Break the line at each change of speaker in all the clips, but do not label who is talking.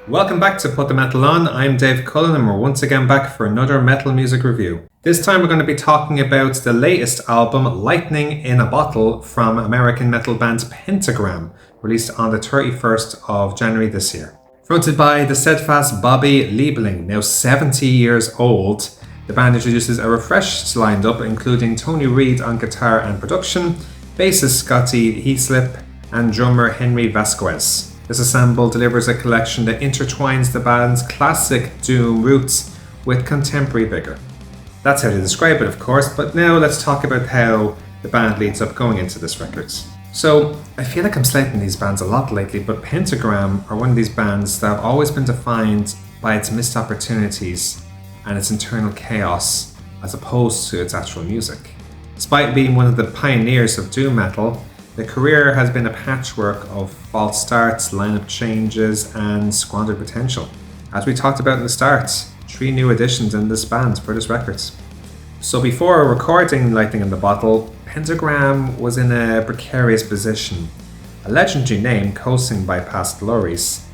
Welcome back to Put the Metal On. I'm Dave Cullen and we're once again back for another metal music review. This time we're going to be talking about the latest album, Lightning in a Bottle, from American metal band Pentagram, released on the 31st of January this year. Fronted by the steadfast Bobby Liebling, now 70 years old, the band introduces a refreshed lineup including Tony Reed on guitar and production, bassist Scotty Heaslip, and drummer Henry Vasquez. This ensemble delivers a collection that intertwines the band's classic doom roots with contemporary vigour. That's how they describe it, of course, but now let's talk about how the band leads up going into this record. So, I feel like I'm slating these bands a lot lately, but Pentagram are one of these bands that have always been defined by its missed opportunities and its internal chaos as opposed to its actual music. Despite being one of the pioneers of doom metal, the career has been a patchwork of false starts, lineup changes, and squandered potential. As we talked about in the start, 3 new additions in this band for this record. So before recording Lightning in the Bottle, Pentagram was in a precarious position. A legendary name, coasting by past glories,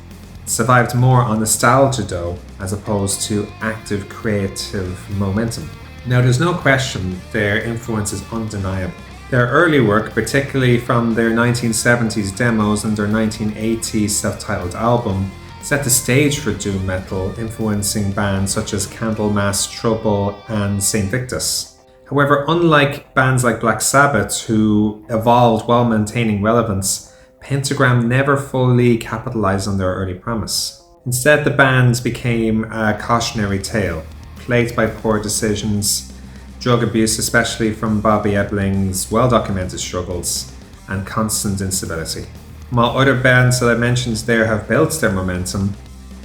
survived more on nostalgia though, as opposed to active creative momentum. Now there's no question their influence is undeniable. Their early work, particularly from their 1970s demos and their 1980s self-titled album, set the stage for doom metal, influencing bands such as Candlemass, Trouble, and Saint Victus. However, unlike bands like Black Sabbath, who evolved while maintaining relevance, Pentagram never fully capitalized on their early promise. Instead, the band became a cautionary tale, plagued by poor decisions, drug abuse, especially from Bobby Liebling's well-documented struggles, and constant instability. While other bands that I mentioned there have built their momentum,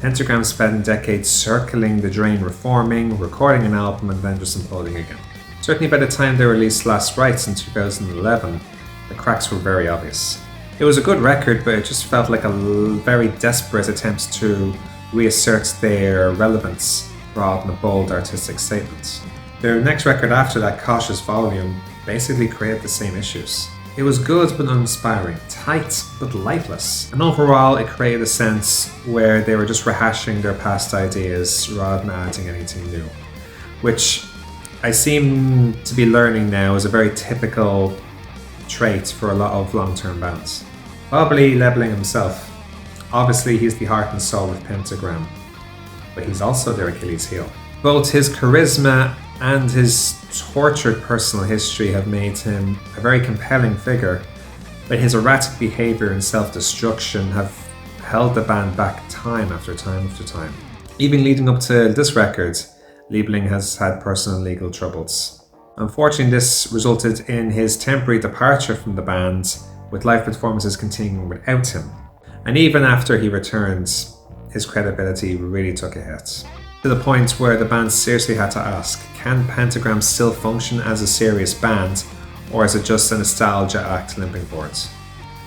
Pentagram spent decades circling the drain, reforming, recording an album, and then just imploding again. Certainly by the time they released Last Rites in 2011, the cracks were very obvious. It was a good record, but it just felt like a very desperate attempt to reassert their relevance rather than a bold artistic statement. Their next record after that, Cautious Volume, basically created the same issues. It was good but uninspiring, tight but lifeless, and overall it created a sense where they were just rehashing their past ideas rather than adding anything new, which I seem to be learning now is a very typical trait for a lot of long-term bands. Bobby Liebling himself, obviously he's the heart and soul of Pentagram, but he's also their Achilles heel. Both his charisma and his tortured personal history have made him a very compelling figure, but his erratic behaviour and self-destruction have held the band back time after time after time. Even leading up to this record, Liebling has had personal and legal troubles. Unfortunately, this resulted in his temporary departure from the band, with live performances continuing without him. And even after he returned, his credibility really took a hit, to the point where the band seriously had to ask, can Pentagram still function as a serious band, or is it just a nostalgia act limping forward?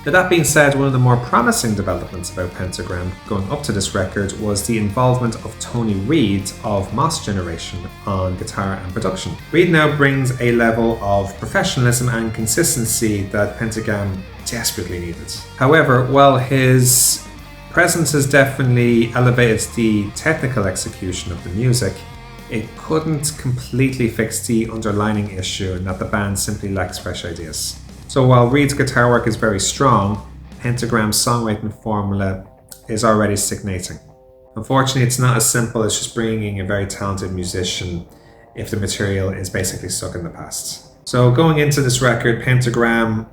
Now, that being said, one of the more promising developments about Pentagram going up to this record was the involvement of Tony Reed of Moss Generation on guitar and production. Reed now brings a level of professionalism and consistency that Pentagram desperately needed. However, while his presence has definitely elevated the technical execution of the music, it couldn't completely fix the underlying issue in that the band simply lacks fresh ideas. So while Reed's guitar work is very strong, Pentagram's songwriting formula is already stagnating. Unfortunately, it's not as simple as just bringing a very talented musician if the material is basically stuck in the past. So going into this record, Pentagram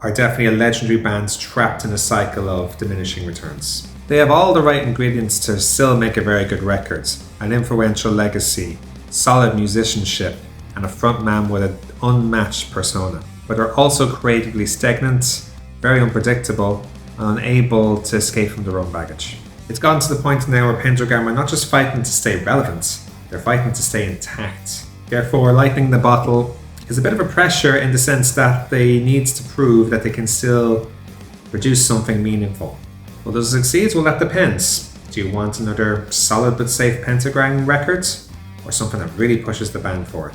are definitely a legendary band trapped in a cycle of diminishing returns. They have all the right ingredients to still make a very good record, an influential legacy, solid musicianship, and a frontman with an unmatched persona, but are also creatively stagnant, very unpredictable, and unable to escape from their own baggage. It's gotten to the point now where Pentagram are not just fighting to stay relevant, they're fighting to stay intact. Therefore, Lightning in the Bottle is a bit of a pressure in the sense that they need to prove that they can still produce something meaningful. Will they succeed? Well, that depends. Do you want another solid but safe Pentagram record, or something that really pushes the band forward?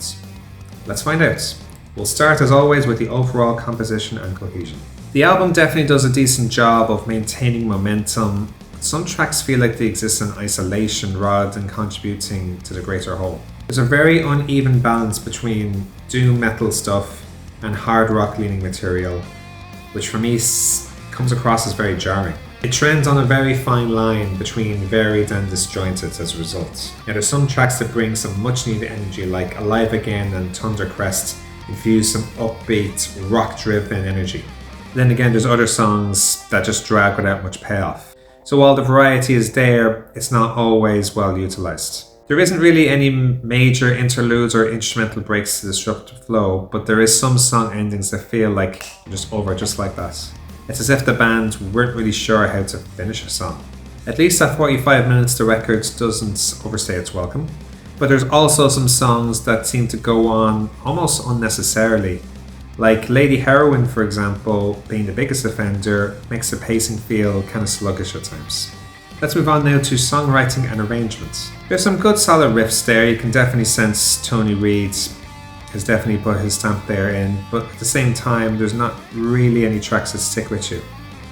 Let's find out. We'll start as always with the overall composition and cohesion. The album definitely does a decent job of maintaining momentum, some tracks feel like they exist in isolation rather than contributing to the greater whole. There's a very uneven balance between doom metal stuff and hard rock leaning material, which for me comes across as very jarring. It trends on a very fine line between varied and disjointed as a result. Now there's some tracks that bring some much needed energy, like Alive Again and Thundercrest infuse some upbeat, rock driven energy. Then again, there's other songs that just drag without much payoff. So while the variety is there, it's not always well utilized. There isn't really any major interludes or instrumental breaks to disrupt the flow, but there is some song endings that feel like they're just over just like that. It's as if the band weren't really sure how to finish a song. At least at 45 minutes, the record doesn't overstay its welcome. But there's also some songs that seem to go on almost unnecessarily. Like Lady Heroin, for example, being the biggest offender, makes the pacing feel kind of sluggish at times. Let's move on now to songwriting and arrangement. There's some good solid riffs there. You can definitely sense Tony Reid has definitely put his stamp there in, but at the same time, there's not really any tracks that stick with you.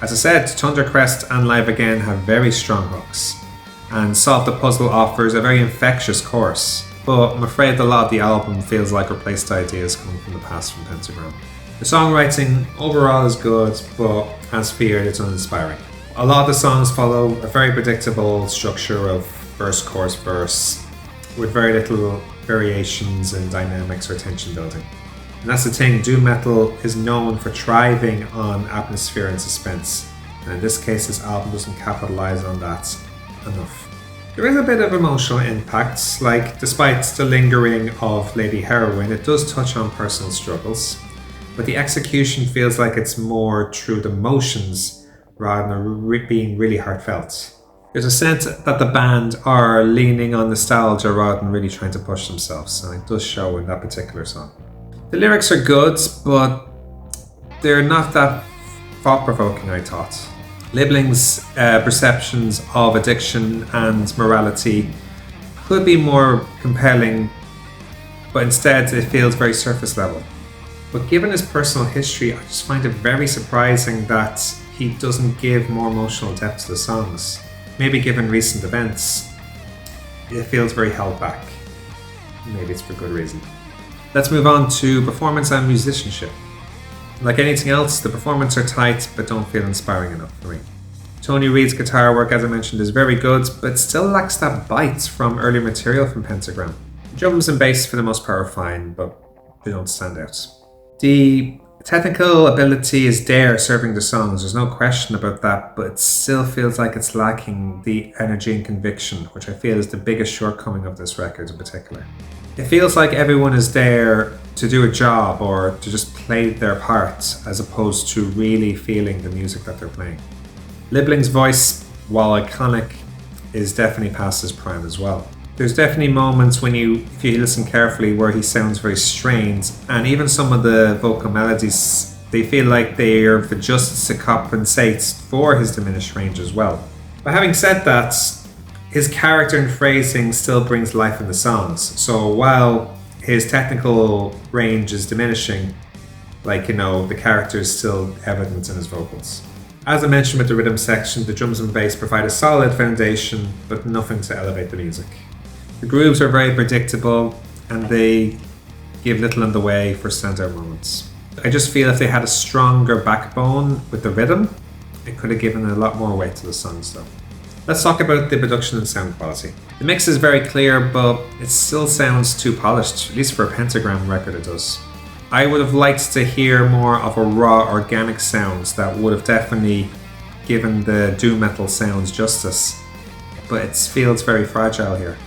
As I said, Thundercrest and Live Again have very strong hooks, and Solve the Puzzle offers a very infectious chorus, but I'm afraid a lot of the album feels like replaced ideas coming from the past from Pentagram. The songwriting overall is good, but as feared, it's uninspiring. A lot of the songs follow a very predictable structure of verse, chorus, verse, with very little variations in dynamics or tension building. And that's the thing, doom metal is known for thriving on atmosphere and suspense, and in this case this album doesn't capitalize on that enough. There is a bit of emotional impact, like despite the lingering of Lady Heroin, it does touch on personal struggles, but the execution feels like it's more through the motions rather than being really heartfelt. There's a sense that the band are leaning on nostalgia rather than really trying to push themselves, and it does show in that particular song. The lyrics are good, but they're not that thought-provoking, I thought. Liebling's perceptions of addiction and morality could be more compelling, but instead it feels very surface level. But given his personal history, I just find it very surprising that he doesn't give more emotional depth to the songs. Maybe given recent events, it feels very held back. Maybe it's for good reason. Let's move on to performance and musicianship. Like anything else, the performances are tight but don't feel inspiring enough for me. Tony Reid's guitar work, as I mentioned, is very good, but still lacks that bite from earlier material from Pentagram. Drums and bass for the most part are fine, but they don't stand out. The technical ability is there serving the songs, there's no question about that, but it still feels like it's lacking the energy and conviction, which I feel is the biggest shortcoming of this record in particular. It feels like everyone is there to do a job or to just play their part as opposed to really feeling the music that they're playing. Liebling's voice, while iconic, is definitely past his prime as well. There's definitely moments if you listen carefully, where he sounds very strained, and even some of the vocal melodies, they feel like they are adjusted to compensate for his diminished range as well. But having said that, his character and phrasing still brings life in the songs. So while his technical range is diminishing, the character is still evident in his vocals. As I mentioned with the rhythm section, the drums and bass provide a solid foundation, but nothing to elevate the music. The grooves are very predictable, and they give little in the way for standout moments. I just feel if they had a stronger backbone with the rhythm, it could have given a lot more weight to the songs though. Let's talk about the production and sound quality. The mix is very clear, but it still sounds too polished, at least for a Pentagram record it does. I would have liked to hear more of a raw, organic sound that would have definitely given the doom metal sounds justice, but it feels very fragile here.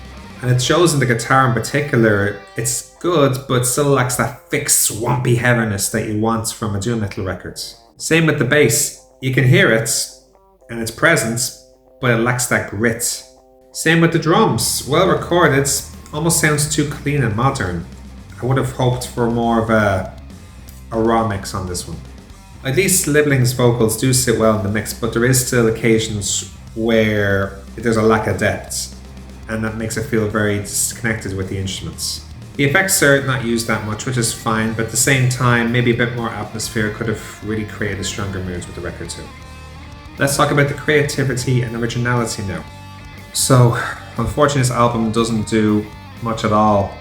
And it shows in the guitar in particular. It's good, but still lacks that thick, swampy heaviness that you want from a doom metal record. Same with the bass. You can hear it, and it's present, but it lacks that grit. Same with the drums. Well recorded, almost sounds too clean and modern. I would have hoped for more of a raw mix on this one. At least Liebling's vocals do sit well in the mix, but there is still occasions where there's a lack of depth, and that makes it feel very disconnected with the instruments. The effects are not used that much, which is fine, but at the same time, maybe a bit more atmosphere could have really created stronger moods with the record too. Let's talk about the creativity and originality now. So, unfortunately, this album doesn't do much at all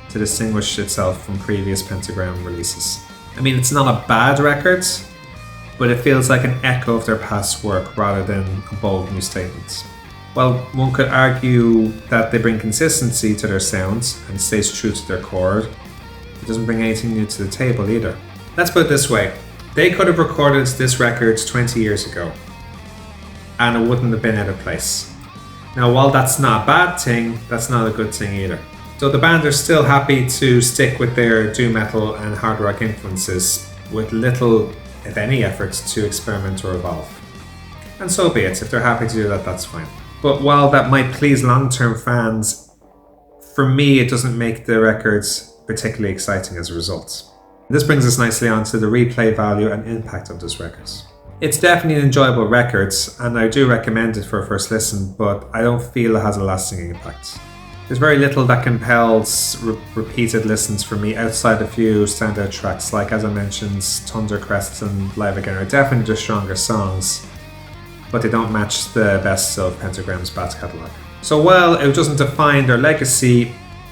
to distinguish itself from previous Pentagram releases. I mean, it's not a bad record, but it feels like an echo of their past work rather than a bold new statement. While one could argue that they bring consistency to their sounds and stays true to their core, it doesn't bring anything new to the table either. Let's put it this way, they could have recorded this record 20 years ago, and it wouldn't have been out of place. Now, while that's not a bad thing, that's not a good thing either. So the band are still happy to stick with their doom metal and hard rock influences with little, if any, efforts to experiment or evolve. And so be it, if they're happy to do that, that's fine. But while that might please long-term fans, for me it doesn't make the records particularly exciting as a result. This brings us nicely on to the replay value and impact of this record. It's definitely an enjoyable record, and I do recommend it for a first listen, but I don't feel it has a lasting impact. There's very little that compels repeated listens for me outside a few standout tracks, like as I mentioned, Thundercrest and Live Again are definitely the stronger songs, but they don't match the best of Pentagram's back catalogue. So while it doesn't define their legacy,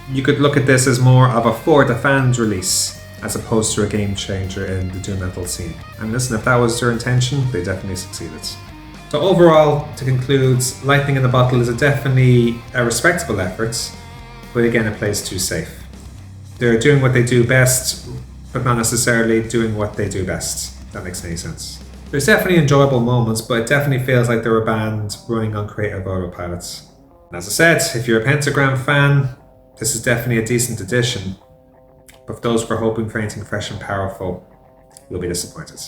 you could look at this as more of a for the fans release, as opposed to a game changer in the doom metal scene. And listen, if that was their intention, they definitely succeeded. So overall, to conclude, Lightning in the Bottle is definitely a respectable effort, but again, it plays too safe. They're doing what they do best, but not necessarily doing what they do best, if that makes any sense. There's definitely enjoyable moments, but it definitely feels like they're a band running on creative autopilot. And as I said, if you're a Pentagram fan, this is definitely a decent addition, but for those who are hoping for anything fresh and powerful, you'll be disappointed.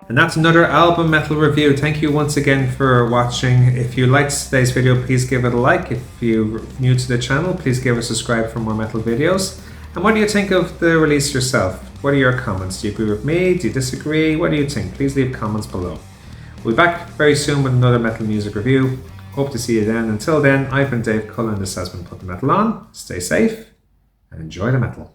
And that's another album metal review. Thank you once again for watching. If you liked today's video, please give it a like. If you're new to the channel, please give it a subscribe for more metal videos. And what do you think of the release yourself? What are your comments? Do you agree with me? Do you disagree? What do you think? Please leave comments below. We'll be back very soon with another metal music review. Hope to see you then. Until then, I've been Dave Cullen. This has been Put the Metal On. Stay safe and enjoy the metal.